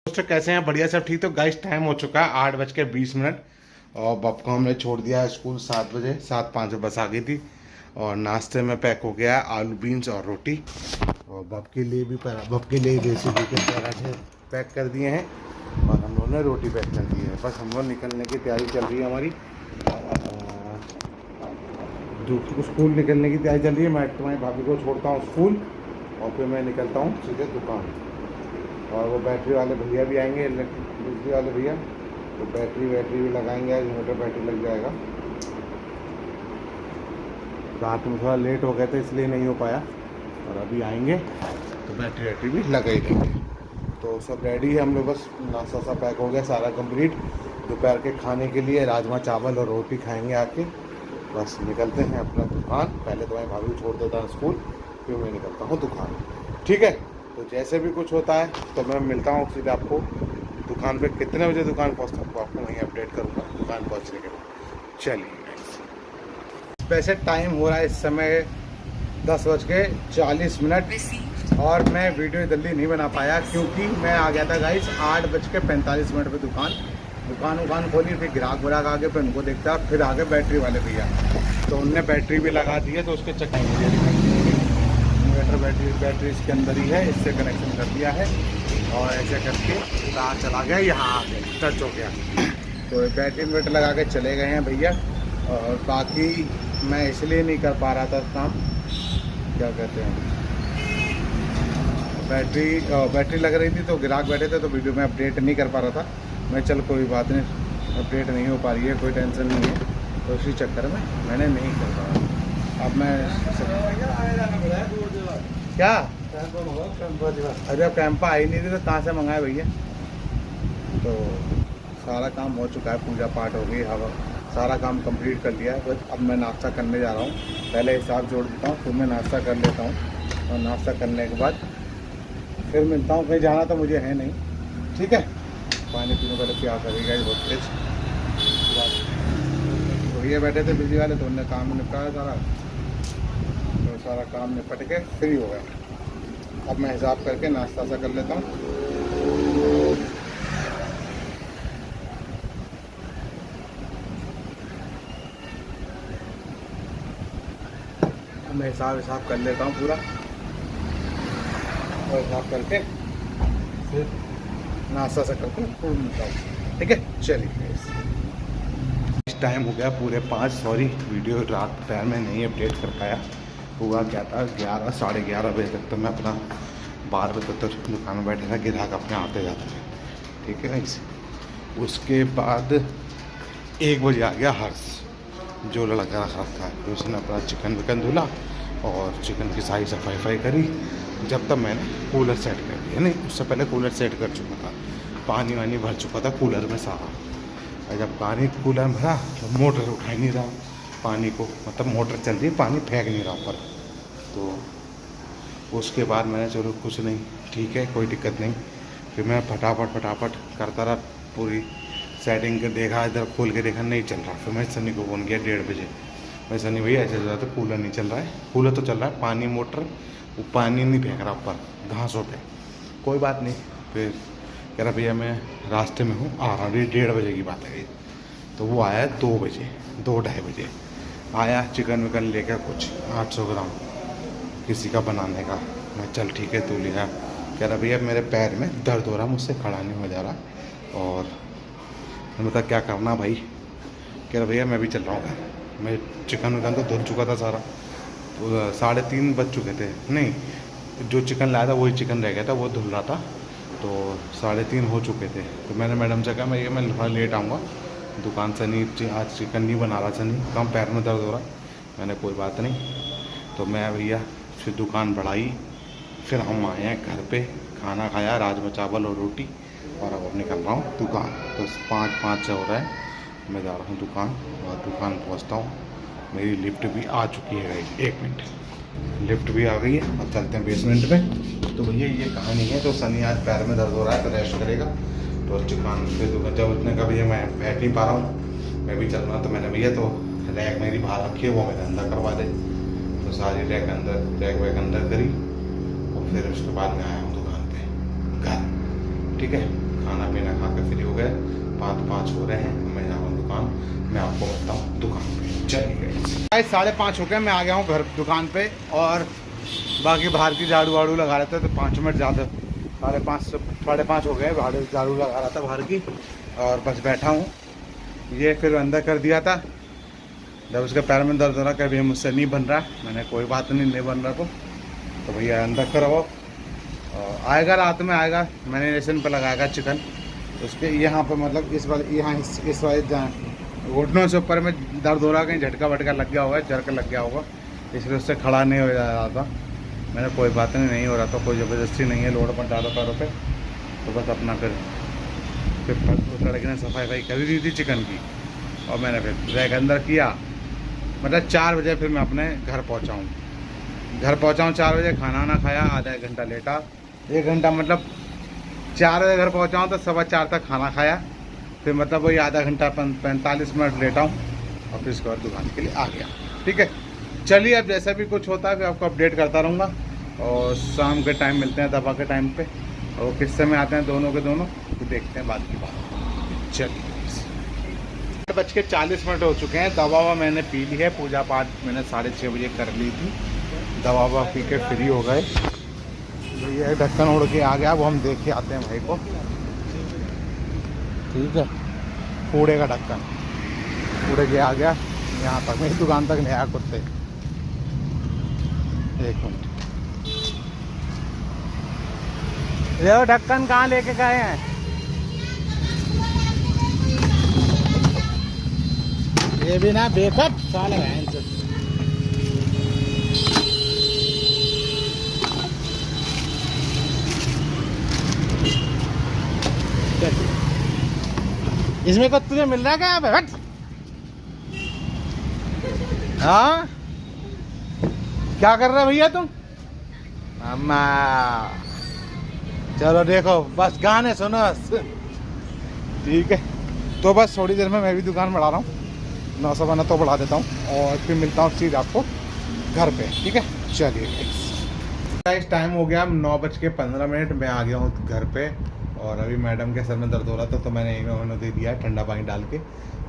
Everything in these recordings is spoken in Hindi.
दोस्तों कैसे हैं? बढ़िया, सब ठीक। तो गाइस टाइम हो चुका है 8:20 और बप को हमने छोड़ दिया है स्कूल 7 बजे, 7:05 बस आ गई थी। और नाश्ते में पैक हो गया है आलू बीन्स और रोटी। और बप के लिए भी बप के लिए देसी घी के पराठे पैक कर दिए हैं और हम लोगों ने रोटी पैक कर दी है। बस हम लोग निकलने की तैयारी चल रही है हमारी। स्कूल निकलने की तैयारी चल रही है। मैं तुम्हारी भाभी को छोड़ता हूँ स्कूल और फिर मैं निकलता हूँ सीधे दुकान। और वो बैटरी वाले भैया भी आएंगे, बिजली वाले भैया, तो बैटरी भी लगाएंगे। आज मोटर बैटरी लग जाएगा। रात में थोड़ा लेट हो गए थे इसलिए नहीं हो पाया, और अभी आएंगे तो बैटरी भी लगा ही देंगे। तो सब रेडी है, हम लोग बस नाश्ता सा पैक हो गया सारा कंप्लीट। दोपहर के खाने के लिए राजमा चावल और रोटी खाएंगे आके। बस निकलते हैं अपना दुकान। पहले तो मैं भाभी को छोड़ देता हूँ स्कूल, फिर मैं निकलता हूँ दुकान। ठीक है, तो जैसे भी कुछ होता है तो मैं मिलता हूँ सीधे आपको दुकान पे। कितने बजे दुकान पहुँचता हूँ आपको वहीं अपडेट करूँगा दुकान पहुँचने के बाद। चलिए, वैसे टाइम हो रहा है इस समय 10:40 और मैं वीडियो जल्दी नहीं बना पाया क्योंकि मैं आ गया था गाइस 8:45 पे दुकान खोली। फिर ग्राहक आ गए, फिर उनको देखता, फिर आ गए बैटरी वाले भैया, तो उनने बैटरी भी लगा दी है। तो उसके चक्कर इन्वर्टर बैटरी इसके अंदर ही है, इससे कनेक्शन कर दिया है और ऐसे करके तार चला गया, यहाँ आ गया, टच हो गया। तो बैटरी इन्वर्टर लगा के चले गए हैं भैया। और बाकी मैं इसलिए नहीं कर पा रहा था काम, क्या कहते हैं, बैटरी लग रही थी तो ग्राहक बैठे थे तो वीडियो में अपडेट नहीं कर पा रहा था मैं। चल कोई बात नहीं, अपडेट नहीं हो पा रही है, कोई टेंशन नहीं है, तो इसी चक्कर में मैंने नहीं कर पाया। अब मैं क्या अरे कैंपा आई नहीं थी तो कहाँ से मंगाए भैया। तो सारा काम हो चुका है, पूजा पाठ हो गई, हवा सारा काम कंप्लीट कर लिया है। बस अब मैं नाश्ता करने जा रहा हूँ। पहले हिसाब जोड़ देता हूँ, फिर मैं नाश्ता कर लेता हूँ और नाश्ता करने के बाद फिर मिलता हूँ। कहीं जाना तो मुझे है नहीं, ठीक है। पानी पीने वाले प्यास लगेगा बहुत तेज। तो ये बैठे थे बिजली वाले, तो उन्होंने काम निपटाया सारा, तो सारा काम निपट के फ्री हो गया। अब मैं हिसाब करके नाश्ता सा कर लेता हूँ। मैं हिसाब कर लेता हूँ पूरा, और हिसाब करके फिर नाश्ता सा करके खूब मिलता हूँ, ठीक है। चलिए, टाइम हो गया पूरे 5। सॉरी, वीडियो रात दोपहर में नहीं अपडेट कर पाया। हुआ क्या था, 11 साढ़े 11 बजे तक तो मैं अपना 12 बजे तक दुकान में बैठे था, ग्राहक अपने आते जाते थे, ठीक है। उसके बाद 1 बजे आ गया हर्ष, जो लड़का रखा था, तो उसने अपना चिकन धुला और चिकन की सारी सफाई करी। जब तक मैंने कूलर सेट कर दिया, नहीं उससे पहले कूलर सेट कर चुका था, पानी वानी भर चुका था कूलर में सारा। और जब पानी कूलर में भरा तो मोटर उठा नहीं रहा पानी को, मतलब मोटर चल रही है, पानी फेंक नहीं रहा ऊपर। तो उसके बाद मैंने चलो कुछ नहीं, ठीक है, कोई दिक्कत नहीं। फिर मैं फटाफट करता रहा, पूरी सेटिंग के देखा, इधर खोल के देखा, नहीं चल रहा। फिर मैं सनी को फ़ोन किया 1:30 बजे, मैं सनी भैया ऐसे ज़्यादा कूलर नहीं चल रहा है। कूलर तो चल रहा है, पानी मोटर वो पानी नहीं फेंक रहा ऊपर घासों पे। कोई बात नहीं। फिर कह रहा भैया मैं रास्ते में हूँ, आ रहा हूँ। 1:30 बजे की बात है। तो वो आया 2 बजे, 2-2:30 बजे आया, चिकन विकन लेकर कुछ 800 ग्राम किसी का बनाने का। मैं चल ठीक है, तू ले आ। कह रहा भैया मेरे पैर में दर्द हो रहा, मुझसे खड़ा नहीं हो जा रहा। और मैं बता क्या करना भाई। कह रहा भैया मैं भी चल रहा हूँ। मैं चिकन विकन तो धुल चुका था सारा, तो 3:30 बज चुके थे। नहीं, जो चिकन लाया था वही चिकन रह गया था, वो धुल रहा था, तो 3:30 हो चुके थे। तो मैंने मैडम से कहा मैं थोड़ा लेट आऊँगा दुकान से, नहीं आज चिकन नहीं बना रहा, सनी कम पैर में दर्द हो रहा। मैंने कोई बात नहीं। तो मैं भैया फिर दुकान बढ़ाई, फिर हम आए हैं घर पे, खाना खाया, राजमा चावल और रोटी, और अब निकल रहा हूँ दुकान। तो 5:05 से हो रहा है, मैं जा रहा हूँ दुकान और दुकान पहुँचता हूँ। मेरी लिफ्ट भी आ चुकी है गाइस, 1 मिनट, लिफ्ट भी आ गई है। अब चलते हैं बेसमेंट में। तो भैया ये कहानी है। तो सनी आज पैर में दर्द हो रहा है तो रेस्ट करेगा, तो दुकान पे जब उसने कहा भैया मैं बैठ नहीं पा रहा हूँ, मैं भी चल रहा हूँ, तो मैंने भैया तो रैक मेरी बाहर रखी है, वो मेरे अंदर करवा दे। तो सारी रैक वैक अंदर करी, और फिर उसके बाद मैं आया हूँ दुकान पे घर, ठीक है। पीना खा के फ्री हो गए, 5:05 हो रहे हैं। मैं जा रहा हूँ दुकान, मैं आपको बताऊँ दुकान पे। चलिए 5:30 हो गए, मैं आ गया हूँ घर दुकान पे। और बाकी बाहर की झाड़ू वाड़ू लगा रहे थे तो 5 मिनट ज़्यादा, 5:30 हो गए, झाड़ू लगा रहा था बाहर की। और बस बैठा हूँ। ये फिर अंदर कर दिया था जब उसके पैर में दर्द हो रहा, कभी मुझसे नहीं बन रहा। मैंने कोई बात नहीं बन रहा तो भैया अंदर करवाओ, आएगा रात में आएगा। मैंने रेशन पे लगाएगा चिकन उसके यहाँ पर, मतलब इस वाले यहाँ इस वाले घुटनों से ऊपर में दर्द हो रहा, कहीं झटका वटका लग गया होगा, जरक लग गया होगा, इसलिए उससे खड़ा नहीं हो जा रहा था। मैंने कोई बात नहीं हो रहा था, कोई ज़बरदस्ती नहीं है, लोड पर डालो पैरों पे, तो बस अपना फिर लड़के ने सफाई करी दी थी चिकन की। और मैंने फिर रैक अंदर किया, मतलब 4 बजे फिर मैं अपने घर पहुँचाऊँ 4 बजे, खाना वाना खाया, आधा 1 घंटा लेटा, 1 घंटा मतलब 4 बजे घर पहुँचाऊँ तो 4:15 तक खाना खाया, फिर मतलब वही आधा घंटा 45 मिनट लेटा हूँ और फिर इसके बाद दुकान के लिए आ गया। ठीक है, चलिए अब जैसा भी कुछ होता है फिर आपको अपडेट करता रहूँगा। और शाम के टाइम मिलते हैं, दवा के टाइम पे, और किस समय आते हैं दोनों के दोनों तो देखते हैं बाद की बात। चलिए 8:40 हो चुके हैं, दवा मैंने पी ली है, पूजा पाठ मैंने 6:30 बजे कर ली थी, दवा पी के फ्री हो गए। ये ढक्कन उड़ के आ गया, वो हम देख के आते हैं भाई को। ठीक है, कूड़े का ढक्कन उड़ के आ गया यहाँ तक, मेरी दुकान तक नहीं आया कुत्ते। 1 मिनट, ये ढक्कन कहाँ लेके गए हैं? ये भी ना बेकअप साले हैं। इसमें को तुझे मिल रहा है क्या? हट। हाँ क्या कर रहे भैया तुम? अम्मा चलो देखो, बस गाने सुनो बस। ठीक है, तो बस थोड़ी देर में मैं भी दुकान बढ़ा रहा हूँ, 9 तो बढ़ा देता हूँ और फिर मिलता हूँ सीधे आपको घर पे। ठीक है, चलिए इस टाइम हो गया 9:15, मैं आ गया हूँ घर पे। और अभी मैडम के सर में दर्द हो रहा था तो मैंने इन्होंने दे दिया है ठंडा पानी डाल के।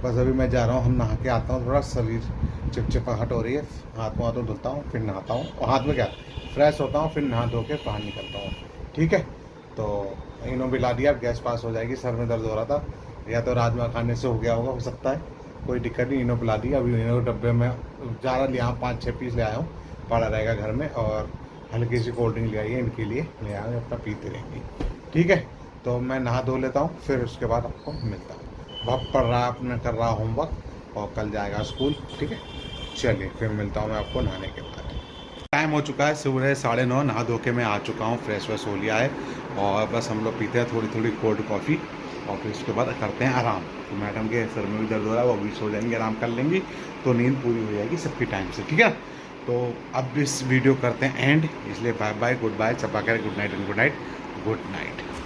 बस अभी मैं जा रहा हूँ, हम नहा के आता हूँ, थोड़ा शरीर चिपचिपाहट हो रही है, हाथ मुँह धोता हूँ, फिर नहाता हूँ, और हाथ में क्या फ्रेश होता हूँ, फिर नहा धो के बाहर निकलता हूँ। ठीक है, तो इन्हों भी ला दिया, अब गैस पास हो जाएगी। सर में दर्द हो रहा था, या तो राजमा खाने से हो गया होगा, हो सकता है, कोई दिक्कत नहीं। इन्हों पिला दिया, अभी इन्हों डब्बे में ज़्यादा लिया, 5-6 पीस ले आया हूँ, पड़ा रहेगा घर में। और हल्की सी कोल्ड ड्रिंक ले आई है इनके लिए, ले आए अपना पीते रहेंगे। ठीक है, तो मैं नहा धो लेता हूँ, फिर उसके बाद आपको मिलता हूँ। बहुत पढ़ रहा है, अपने कर रहा होमवर्क, और कल जाएगा स्कूल। ठीक है, चलिए फिर मिलता हूँ मैं आपको नहाने के बाद। टाइम हो चुका है सुबह 9:30, नहा धो के मैं आ चुका हूँ, फ्रेश व्रेश हो लिया है, और बस हम लोग पीते हैं थोड़ी कोल्ड कॉफ़ी, और फिर उसके बाद करते हैं आराम। तो मैडम के सर में भी दर्द हो रहा है, वो भी सो जाएंगे, आराम कर लेंगी, तो नींद पूरी हो जाएगी सबकी टाइम से। ठीक है, तो अब इस वीडियो करते हैं एंड, इसलिए बाय बाय, गुड बाय, चपा कर good night and good night, good night.